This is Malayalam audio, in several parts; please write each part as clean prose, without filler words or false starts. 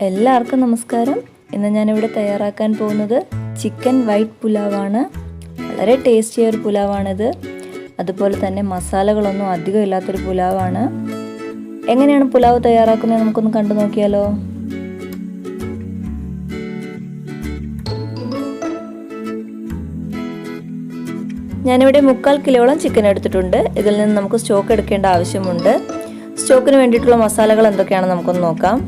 എല്ലാവർക്കും നമസ്കാരം. ഇന്ന് ഞാനിവിടെ തയ്യാറാക്കാൻ പോകുന്നത് ചിക്കൻ വൈറ്റ് പുലാവാണ്. വളരെ ടേസ്റ്റിയായ ഒരു പുലാവാണിത്. അതുപോലെ തന്നെ മസാലകളൊന്നും അധികം ഇല്ലാത്തൊരു പുലാവാണ്. എങ്ങനെയാണ് പുലാവ് തയ്യാറാക്കുന്നത് നമുക്കൊന്ന് കണ്ടു നോക്കിയാലോ. ഞാനിവിടെ 3/4 കിലോളം ചിക്കൻ എടുത്തിട്ടുണ്ട്. ഇതിൽ നിന്ന് നമുക്ക് സ്റ്റോക്ക് എടുക്കേണ്ട ആവശ്യമുണ്ട്. സ്റ്റോക്കിന് വേണ്ടിയിട്ടുള്ള മസാലകൾ എന്തൊക്കെയാണെന്ന് നമുക്കൊന്ന് നോക്കാം.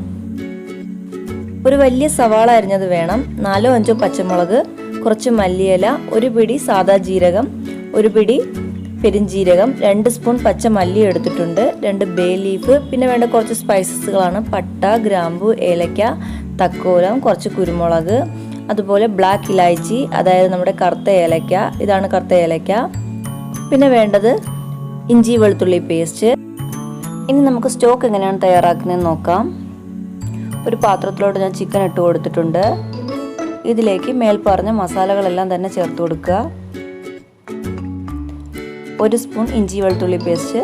ഒരു വലിയ സവാള അരിഞ്ഞത് വേണം, 4-5 പച്ചമുളക്, കുറച്ച് മല്ലിയില, ഒരു പിടി സാദാ ജീരകം, ഒരു പിടി പെരിഞ്ജീരകം, 2 സ്പൂൺ പച്ച മല്ലി എടുത്തിട്ടുണ്ട്, 2 ബേ ലീഫ്, പിന്നെ വേണ്ട കുറച്ച് സ്പൈസസുകളാണ് പട്ട, ഗ്രാമ്പു, ഏലക്ക, തക്കോലം, കുറച്ച് കുരുമുളക്, അതുപോലെ ബ്ലാക്ക് ഇലാച്ചി, അതായത് നമ്മുടെ കറുത്ത ഏലക്ക, ഇതാണ് കറുത്ത ഏലക്ക. പിന്നെ വേണ്ടത് ഇഞ്ചി വെളുത്തുള്ളി പേസ്റ്റ്. ഇനി നമുക്ക് സ്റ്റോക്ക് എങ്ങനെയാണ് തയ്യാറാക്കുന്നതെന്ന് നോക്കാം. ഒരു പാത്രത്തിലോട്ട് ഞാൻ ചിക്കൻ ഇട്ട് കൊടുത്തിട്ടുണ്ട്. ഇതിലേക്ക് മേൽപ്പറഞ്ഞ മസാലകളെല്ലാം തന്നെ ചേർത്ത് കൊടുക്കുക. 1 സ്പൂൺ ഇഞ്ചി വെളുത്തുള്ളി പേസ്റ്റ്,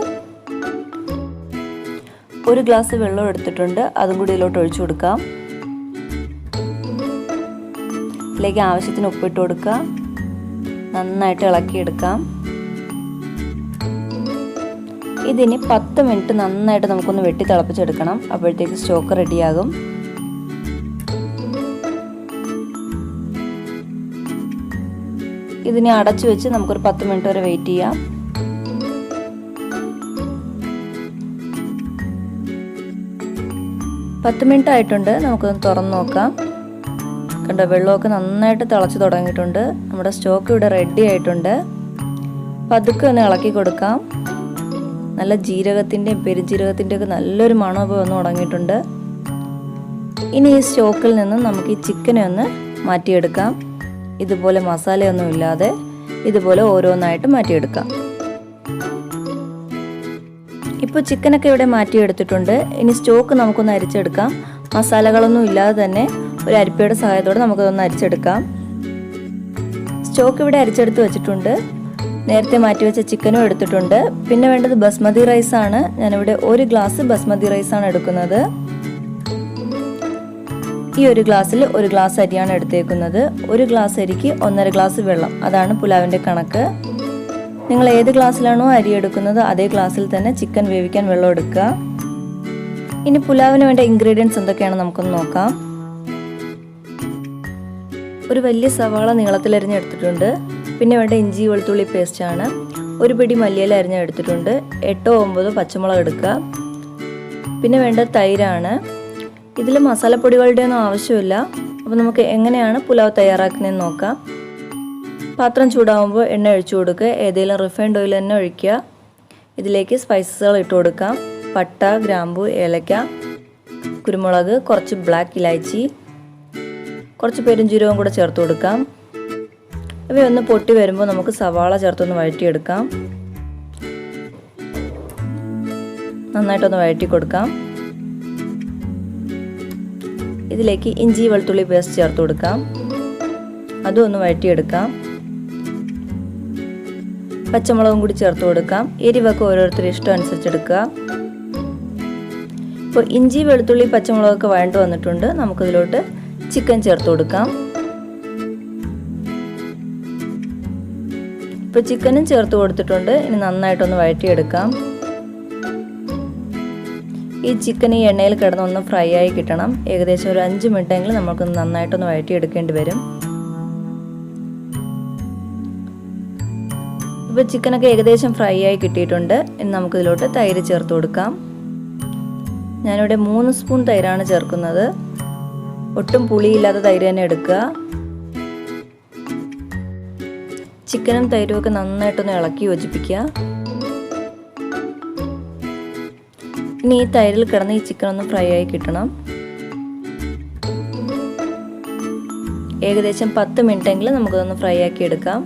1 ഗ്ലാസ് വെള്ളം എടുത്തിട്ടുണ്ട്, അതും കൂടി ഇതിലോട്ട് ഒഴിച്ചു കൊടുക്കാം. ഇതിലേക്ക് ആവശ്യത്തിന് ഉപ്പിട്ട് കൊടുക്കുക. നന്നായിട്ട് ഇളക്കിയെടുക്കാം. ഇതിന് 10 മിനിറ്റ് നന്നായിട്ട് നമുക്കൊന്ന് വെട്ടി തിളപ്പിച്ചെടുക്കണം. അപ്പോഴത്തേക്ക് സ്റ്റോക്ക് റെഡിയാകും. ഇതിനെ അടച്ചു വെച്ച് നമുക്കൊരു 10 മിനിറ്റ് വരെ വെയിറ്റ് ചെയ്യാം. പത്ത് മിനിറ്റ് ആയിട്ടുണ്ട്. നമുക്കൊന്ന് തുറന്ന് നോക്കാം. കണ്ടോ, വെള്ളമൊക്കെ നന്നായിട്ട് തിളച്ച് തുടങ്ങിയിട്ടുണ്ട്. നമ്മുടെ സ്റ്റോക്ക് ഇവിടെ റെഡി ആയിട്ടുണ്ട്. പതുക്കെ ഒന്ന് ഇളക്കി കൊടുക്കാം. നല്ല ജീരകത്തിൻ്റെയും പെരുംജീരകത്തിൻ്റെയും ഒക്കെ നല്ലൊരു മണമൊക്കെ വന്ന് തുടങ്ങിയിട്ടുണ്ട്. ഇനി ഈ സ്റ്റോക്കിൽ നിന്ന് നമുക്ക് ഈ ചിക്കനെ ഒന്ന് മാറ്റിയെടുക്കാം. ഇതുപോലെ മസാലയൊന്നും ഇല്ലാതെ ഇതുപോലെ ഓരോന്നായിട്ട് മാറ്റിയെടുക്കാം. ഇപ്പോൾ ചിക്കനൊക്കെ ഇവിടെ മാറ്റിയെടുത്തിട്ടുണ്ട്. ഇനി സ്റ്റോക്ക് നമുക്കൊന്ന് അരിച്ചെടുക്കാം. മസാലകളൊന്നും ഇല്ലാതെ തന്നെ ഒരു അരിപ്പയുടെ സഹായത്തോടെ നമുക്കതൊന്ന് അരിച്ചെടുക്കാം. സ്റ്റോക്ക് ഇവിടെ അരിച്ചെടുത്ത് വെച്ചിട്ടുണ്ട്. നേരത്തെ മാറ്റി വെച്ച ചിക്കനും എടുത്തിട്ടുണ്ട്. പിന്നെ വേണ്ടത് ബസ്മതി റൈസാണ്. ഞാനിവിടെ 1 ഗ്ലാസ് ബസ്മതി റൈസാണ് എടുക്കുന്നത്. ഈ 1 ഗ്ലാസ്സിൽ 1 ഗ്ലാസ് അരിയാണ് എടുത്തേക്കുന്നത്. 1 ഗ്ലാസ് അരിക്ക് 1.5 ഗ്ലാസ് വെള്ളം, അതാണ് പുലാവിൻ്റെ കണക്ക്. നിങ്ങൾ ഏത് ഗ്ലാസ്സിലാണോ അരി എടുക്കുന്നത് അതേ ഗ്ലാസ്സിൽ തന്നെ ചിക്കൻ വേവിക്കാൻ വെള്ളം എടുക്കുക. ഇനി പുലാവിന് വേണ്ട ഇൻഗ്രീഡിയൻസ് എന്തൊക്കെയാണെന്ന് നമുക്കൊന്ന് നോക്കാം. ഒരു വലിയ സവാള നീളത്തിൽ അരിഞ്ഞെടുത്തിട്ടുണ്ട്. പിന്നെ വേണ്ട ഇഞ്ചി വെളുത്തുള്ളി പേസ്റ്റാണ്. 1 പിടി മല്ലിയില അരിഞ്ഞെടുത്തിട്ടുണ്ട്. 8-9 പച്ചമുളക് എടുക്കുക. പിന്നെ വേണ്ട തൈരാണ്. ഇതിൽ മസാലപ്പൊടികളുടെ ഒന്നും ആവശ്യമില്ല. അപ്പോൾ നമുക്ക് എങ്ങനെയാണ് പുലാവ് തയ്യാറാക്കുന്നതെന്ന് നോക്കാം. പാത്രം ചൂടാകുമ്പോൾ എണ്ണ ഒഴിച്ചു കൊടുക്കുക. ഏതെങ്കിലും റിഫൈൻഡ് ഓയിൽ തന്നെ ഒഴിക്കുക. ഇതിലേക്ക് സ്പൈസസുകൾ ഇട്ട് കൊടുക്കാം. പട്ട, ഗ്രാമ്പു, ഏലക്ക, കുരുമുളക്, കുറച്ച് ബ്ലാക്ക് ഇലാച്ചി, കുറച്ച് പെരുംജീരകം കൂടെ ചേർത്ത് കൊടുക്കാം. ഇവയൊന്ന് പൊട്ടി വരുമ്പോൾ നമുക്ക് സവാള ചേർത്തൊന്ന് വഴറ്റിയെടുക്കാം. നന്നായിട്ടൊന്ന് വഴറ്റി കൊടുക്കാം. ഇതിലേക്ക് ഇഞ്ചി വെളുത്തുള്ളി പേസ്റ്റ് ചേർത്ത് കൊടുക്കാം. അതും ഒന്ന് വഴറ്റിയെടുക്കാം. പച്ചമുളകും കൂടി ചേർത്ത് കൊടുക്കാം. എരിവൊക്കെ ഓരോരുത്തരുടെ ഇഷ്ടം അനുസരിച്ചെടുക്കുക. ഇപ്പോൾ ഇഞ്ചി വെളുത്തുള്ളി പച്ചമുളകൊക്കെ വഴണ്ട് വന്നിട്ടുണ്ട്. നമുക്കിതിലോട്ട് ചിക്കൻ ചേർത്ത് കൊടുക്കാം. ഇപ്പോൾ ചിക്കനും ചേർത്ത് കൊടുത്തിട്ടുണ്ട്. ഇനി നന്നായിട്ടൊന്ന് വഴറ്റിയെടുക്കാം. ഈ ചിക്കൻ ഈ എണ്ണയിൽ കിടന്നൊന്ന് ഫ്രൈ ആയി കിട്ടണം. ഏകദേശം ഒരു 5 മിനിറ്റെങ്കിലും നമുക്ക് നന്നായിട്ടൊന്ന് വഴറ്റിയെടുക്കേണ്ടി വരും. ഇപ്പോൾ ചിക്കനൊക്കെ ഏകദേശം ഫ്രൈ ആയി കിട്ടിയിട്ടുണ്ട്. ഇനി നമുക്കിതിലോട്ട് തൈര് ചേർത്ത് കൊടുക്കാം. ഞാനിവിടെ 3 സ്പൂൺ തൈരാണ് ചേർക്കുന്നത്. ഒട്ടും പുളിയില്ലാത്ത തൈര് തന്നെ എടുക്കുക. ചിക്കനും തൈരും ഒക്കെ നന്നായിട്ടൊന്ന് ഇളക്കി യോജിപ്പിക്കുക. ഇനി ഈ തൈരിൽ കിടന്ന് ഈ ചിക്കൻ ഒന്ന് ഫ്രൈ ആയി കിട്ടണം. ഏകദേശം 10 മിനിറ്റെങ്കിലും നമുക്കതൊന്ന് ഫ്രൈ ആക്കി എടുക്കാം.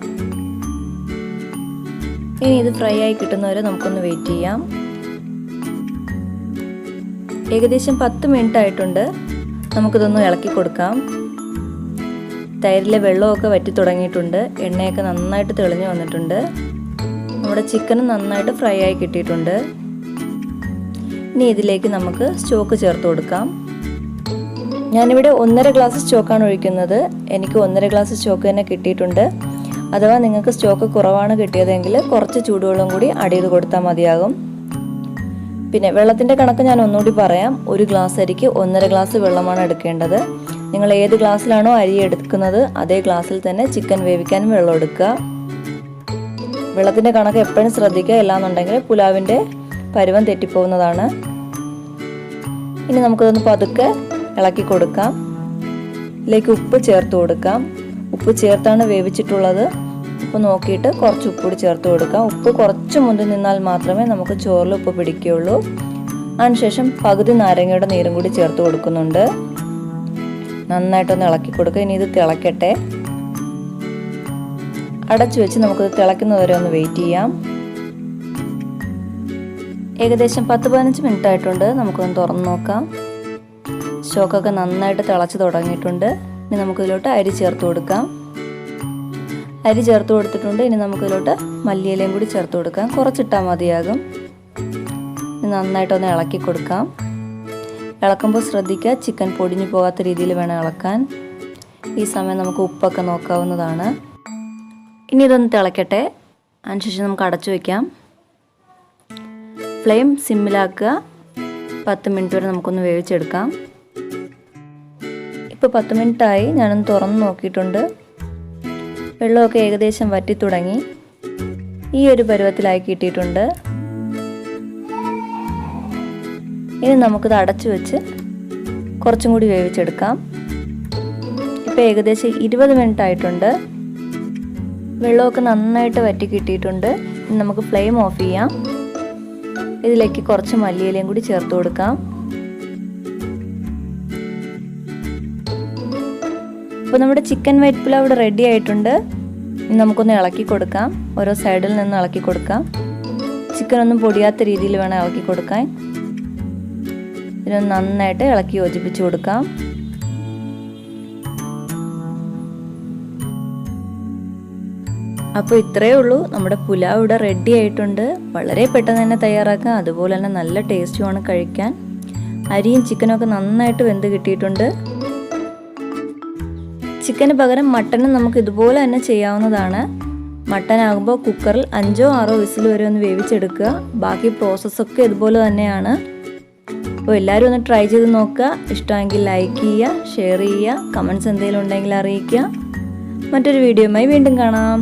ഇനി ഇത് ഫ്രൈ ആയി കിട്ടുന്നവരെ നമുക്കൊന്ന് വെയിറ്റ് ചെയ്യാം. ഏകദേശം 10 മിനിറ്റ് ആയിട്ടുണ്ട്. നമുക്കിതൊന്ന് ഇളക്കി കൊടുക്കാം. തൈരിലെ വെള്ളമൊക്കെ വറ്റി തുടങ്ങിയിട്ടുണ്ട്. എണ്ണയൊക്കെ നന്നായിട്ട് തെളിഞ്ഞു വന്നിട്ടുണ്ട്. നമ്മുടെ ചിക്കനും നന്നായിട്ട് ഫ്രൈ ആയി കിട്ടിയിട്ടുണ്ട്. ഇനി ഇതിലേക്ക് നമുക്ക് സ്റ്റോക്ക് ചേർത്ത് കൊടുക്കാം. ഞാനിവിടെ 1.5 ഗ്ലാസ് സ്റ്റോക്കാണ് ഒഴിക്കുന്നത്. എനിക്ക് 1.5 ഗ്ലാസ് സ്റ്റോക്ക് തന്നെ കിട്ടിയിട്ടുണ്ട്. അഥവാ നിങ്ങൾക്ക് സ്റ്റോക്ക് കുറവാണ് കിട്ടിയതെങ്കിൽ കുറച്ച് ചൂടുവെള്ളം കൂടി ആഡ് ചെയ്ത് കൊടുത്താൽ മതിയാകും. പിന്നെ വെള്ളത്തിൻ്റെ കണക്ക് ഞാൻ ഒന്നുകൂടി പറയാം. 1 ഗ്ലാസ് അരിക്ക് 1.5 ഗ്ലാസ് വെള്ളമാണ് എടുക്കേണ്ടത്. നിങ്ങൾ ഏത് ഗ്ലാസ്സിലാണോ അരി എടുക്കുന്നത് അതേ ഗ്ലാസ്സിൽ തന്നെ ചിക്കൻ വേവിക്കാനും വെള്ളം എടുക്കുക. വെള്ളത്തിൻ്റെ കണക്ക് എപ്പോഴും ശ്രദ്ധിക്കുക, ഇല്ലാന്നുണ്ടെങ്കിൽ പുലാവിൻ്റെ പരുവം തെറ്റിപ്പോകുന്നതാണ്. ഇനി നമുക്കിതൊന്ന് പതുക്കെ ഇളക്കി കൊടുക്കാം. ഇതിലേക്ക് ഉപ്പ് ചേർത്ത് കൊടുക്കാം. ഉപ്പ് ചേർത്താണ് വേവിച്ചിട്ടുള്ളത്. ഉപ്പ് നോക്കിയിട്ട് കുറച്ച് ഉപ്പ് കൂടി ചേർത്ത് കൊടുക്കാം. ഉപ്പ് കുറച്ച് മുന്തി നിന്നാൽ മാത്രമേ നമുക്ക് ചോറിൽ ഉപ്പ് പിടിക്കുകയുള്ളൂ. അതിനുശേഷം പകുതി നാരങ്ങയുടെ നീരും കൂടി ചേർത്ത് കൊടുക്കുന്നുണ്ട്. നന്നായിട്ടൊന്ന് ഇളക്കി കൊടുക്കുക. ഇനി ഇത് തിളക്കട്ടെ. അടച്ചു വെച്ച് നമുക്കിത് തിളയ്ക്കുന്നതുവരെ ഒന്ന് വെയിറ്റ് ചെയ്യാം. ഏകദേശം 10-15 മിനിറ്റ് ആയിട്ടുണ്ട്. നമുക്കൊന്ന് തുറന്ന് നോക്കാം. സ്റ്റോക്കൊക്കെ നന്നായിട്ട് തിളച്ച് തുടങ്ങിയിട്ടുണ്ട്. ഇനി നമുക്കിതിലോട്ട് അരി ചേർത്ത് കൊടുക്കാം. അരി ചേർത്ത് കൊടുത്തിട്ടുണ്ട്. ഇനി നമുക്കിതിലോട്ട് മല്ലിയിലയും കൂടി ചേർത്ത് കൊടുക്കാം. കുറച്ചിട്ടാൽ മതിയാകും. നന്നായിട്ടൊന്ന് ഇളക്കി കൊടുക്കാം. ഇളക്കുമ്പോൾ ശ്രദ്ധിക്കുക, ചിക്കൻ പൊടിഞ്ഞു പോകാത്ത രീതിയിൽ വേണം ഇളക്കാൻ. ഈ സമയം നമുക്ക് ഉപ്പൊക്കെ നോക്കാവുന്നതാണ്. ഇനി ഇതൊന്ന് തിളക്കട്ടെ. അതിനുശേഷം നമുക്ക് അടച്ചു വയ്ക്കാം. ഫ്ലെയിം സിമ്മിലാക്കുക. 10 മിനിറ്റ് വരെ നമുക്കൊന്ന് വേവിച്ചെടുക്കാം. ഇപ്പോൾ 10 മിനിറ്റായി. ഞാനൊന്ന് തുറന്ന് നോക്കിയിട്ടുണ്ട്. വെള്ളമൊക്കെ ഏകദേശം വറ്റി തുടങ്ങി. ഈ ഒരു പരുവത്തിലായി കിട്ടിയിട്ടുണ്ട്. ഇനി നമുക്കിത് അടച്ചു വെച്ച് കുറച്ചും കൂടി വേവിച്ചെടുക്കാം. ഇപ്പോൾ ഏകദേശം 20 മിനിറ്റ് ആയിട്ടുണ്ട്. വെള്ളമൊക്കെ നന്നായിട്ട് വറ്റി കിട്ടിയിട്ടുണ്ട്. ഇനി നമുക്ക് ഫ്ലെയിം ഓഫ് ചെയ്യാം. ഇതിലേക്ക് കുറച്ച് മല്ലിയിലയും കൂടി ചേർത്ത് കൊടുക്കാം. അപ്പോൾ നമ്മുടെ ചിക്കൻ വൈറ്റ് പുലാവ് ഇവിടെ റെഡി ആയിട്ടുണ്ട്. ഇനി നമുക്കൊന്ന് ഇളക്കി കൊടുക്കാം. ഓരോ സൈഡിൽ നിന്ന് ഇളക്കി കൊടുക്കാം. ചിക്കൻ ഒന്നും പൊടിയാത്ത രീതിയിൽ വേണം ഇളക്കി കൊടുക്കാൻ. ഇതിനൊന്ന് നന്നായിട്ട് ഇളക്കി യോജിപ്പിച്ച് കൊടുക്കാം. അപ്പോൾ ഇത്രയേ ഉള്ളൂ. നമ്മുടെ പുലാവ് ഇവിടെ റെഡി ആയിട്ടുണ്ട്. വളരെ പെട്ടെന്ന് തന്നെ തയ്യാറാക്കാം. അതുപോലെ തന്നെ നല്ല ടേസ്റ്റുമാണ് കഴിക്കാൻ. അരിയും ചിക്കനും ഒക്കെ നന്നായിട്ട് വെന്ത് കിട്ടിയിട്ടുണ്ട്. ചിക്കന് പകരം മട്ടനും നമുക്ക് ഇതുപോലെ തന്നെ ചെയ്യാവുന്നതാണ്. മട്ടൻ ആകുമ്പോൾ കുക്കറിൽ 5-6 വിസിൽ വരെ ഒന്ന് വേവിച്ചെടുക്കുക. ബാക്കി പ്രോസസ്സൊക്കെ ഇതുപോലെ തന്നെയാണ്. അപ്പോൾ എല്ലാവരും ഒന്ന് ട്രൈ ചെയ്ത് നോക്കുക. ഇഷ്ടമെങ്കിൽ ലൈക്ക് ചെയ്യുക, ഷെയർ ചെയ്യുക, കമൻറ്റ്സ് എന്തെങ്കിലും ഉണ്ടെങ്കിൽ അറിയിക്കുക. മറ്റൊരു വീഡിയോയുമായി വീണ്ടും കാണാം.